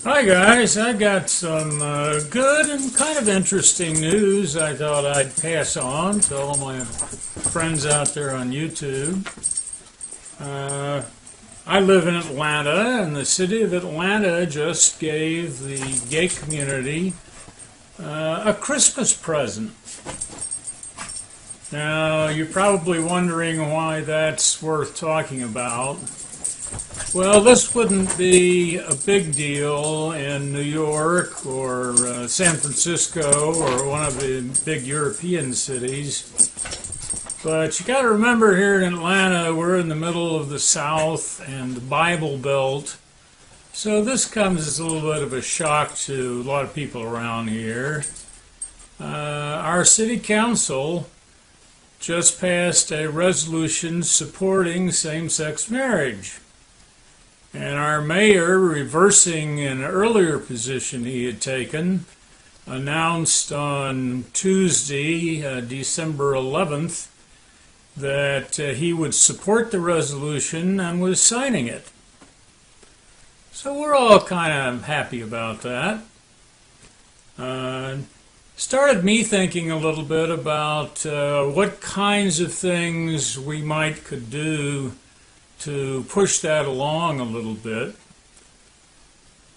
Hi guys, I got some good and kind of interesting news I thought I'd pass on to all my friends out there on YouTube. I live in Atlanta, and the city of Atlanta just gave the gay community a Christmas present. Now, you're probably wondering why that's worth talking about. Well, this wouldn't be a big deal in New York or San Francisco or one of the big European cities. But you got to remember, here in Atlanta, we're in the middle of the South and the Bible Belt. So this comes as a little bit of a shock to a lot of people around here. Our city council just passed a resolution supporting same-sex marriage. And our mayor, reversing an earlier position he had taken, announced on Tuesday, December 11th, that he would support the resolution and was signing it. So we're all kind of happy about that. Started me thinking a little bit about what kinds of things we could do to push that along a little bit.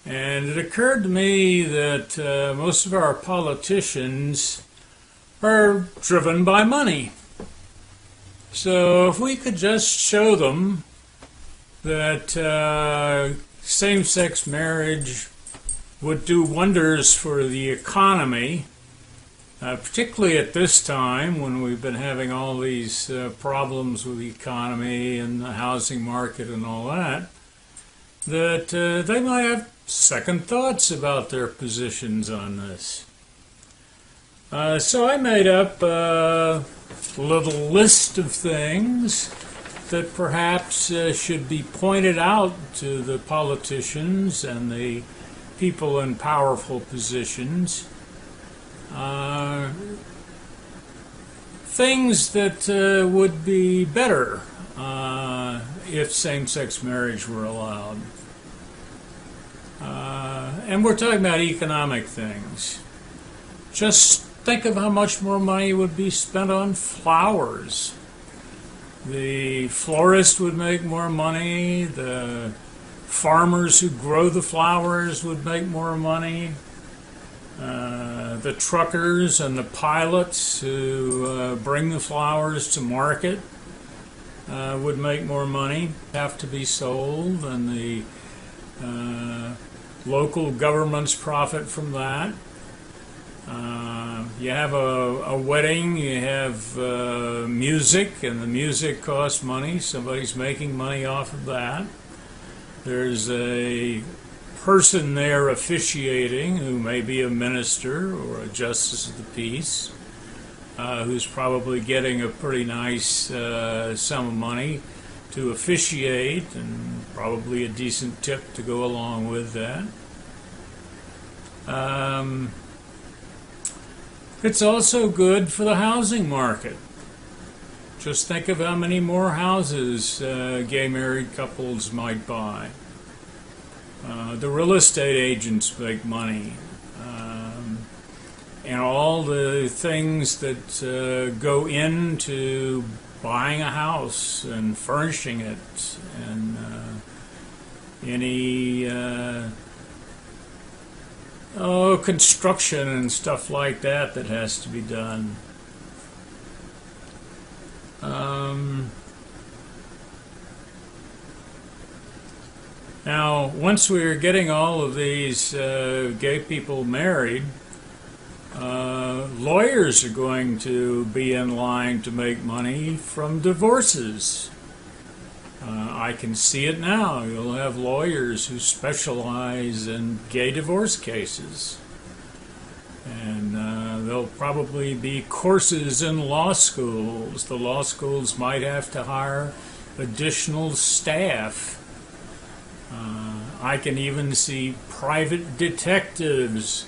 And it occurred to me that most of our politicians are driven by money. So if we could just show them that same-sex marriage would do wonders for the economy, particularly at this time when we've been having all these problems with the economy and the housing market and all that, that they might have second thoughts about their positions on this. So I made up a little list of things that perhaps should be pointed out to the politicians and the people in powerful positions. Things that would be better if same-sex marriage were allowed. And we're talking about economic things. Just think of how much more money would be spent on flowers. The florist would make more money. The farmers who grow the flowers would make more money. The truckers and the pilots who bring the flowers to market would make more money, have to be sold, and the local governments profit from that. You have a wedding, you have music, and the music costs money. Somebody's making money off of that. There's a person there officiating who may be a minister or a justice of the peace, who's probably getting a pretty nice sum of money to officiate, and probably a decent tip to go along with that. It's also good for the housing market. Just think of how many more houses gay married couples might buy. The real estate agents make money, and all the things that go into buying a house and furnishing it, and any construction and stuff like that has to be done. Now, once we're getting all of these gay people married, lawyers are going to be in line to make money from divorces. I can see it now. You'll have lawyers who specialize in gay divorce cases. And there'll probably be courses in law schools. The law schools might have to hire additional staff. I can even see private detectives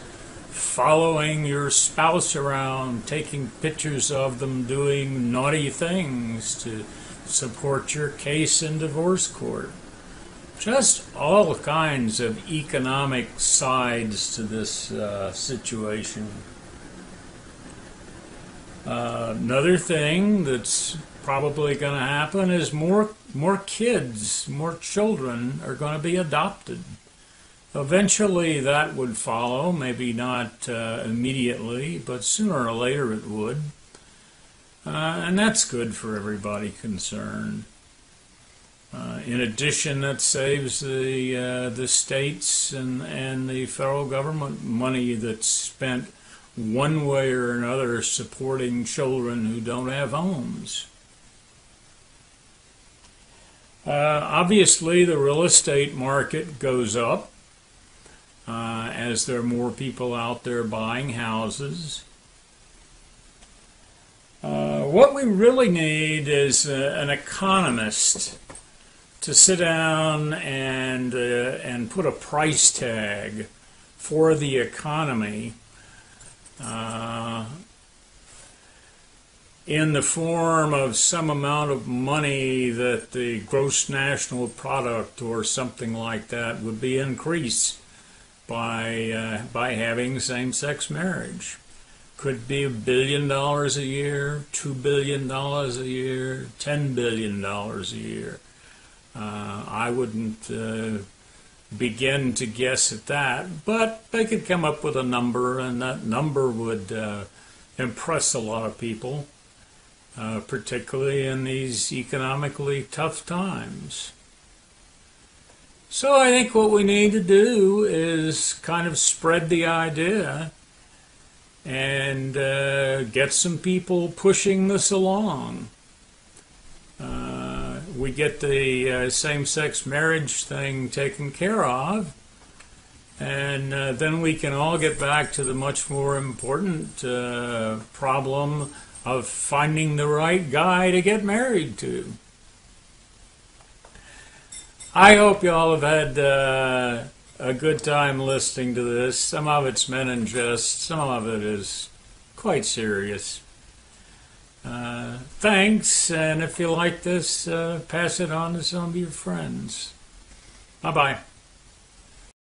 following your spouse around, taking pictures of them doing naughty things to support your case in divorce court. Just all kinds of economic sides to this situation. Another thing that's probably going to happen is more kids, more children are going to be adopted. Eventually that would follow, maybe not immediately, but sooner or later it would. And that's good for everybody concerned. In addition, that saves the states and the federal government money that's spent one way or another supporting children who don't have homes. Obviously, the real estate market goes up as there are more people out there buying houses. What we really need is an economist to sit down and put a price tag for the economy in the form of some amount of money that the gross national product or something like that would be increased by having same-sex marriage. Could be $1 billion a year, $2 billion a year, $10 billion a year. I wouldn't begin to guess at that, but they could come up with a number, and that number would impress a lot of people, particularly in these economically tough times. So I think what we need to do is kind of spread the idea and get some people pushing this along. We get the same-sex marriage thing taken care of, and then we can all get back to the much more important problem of finding the right guy to get married to. I hope you all have had a good time listening to this. Some of it's meant in jest, some of it is quite serious. Thanks, and if you like this, pass it on to some of your friends. Bye-bye.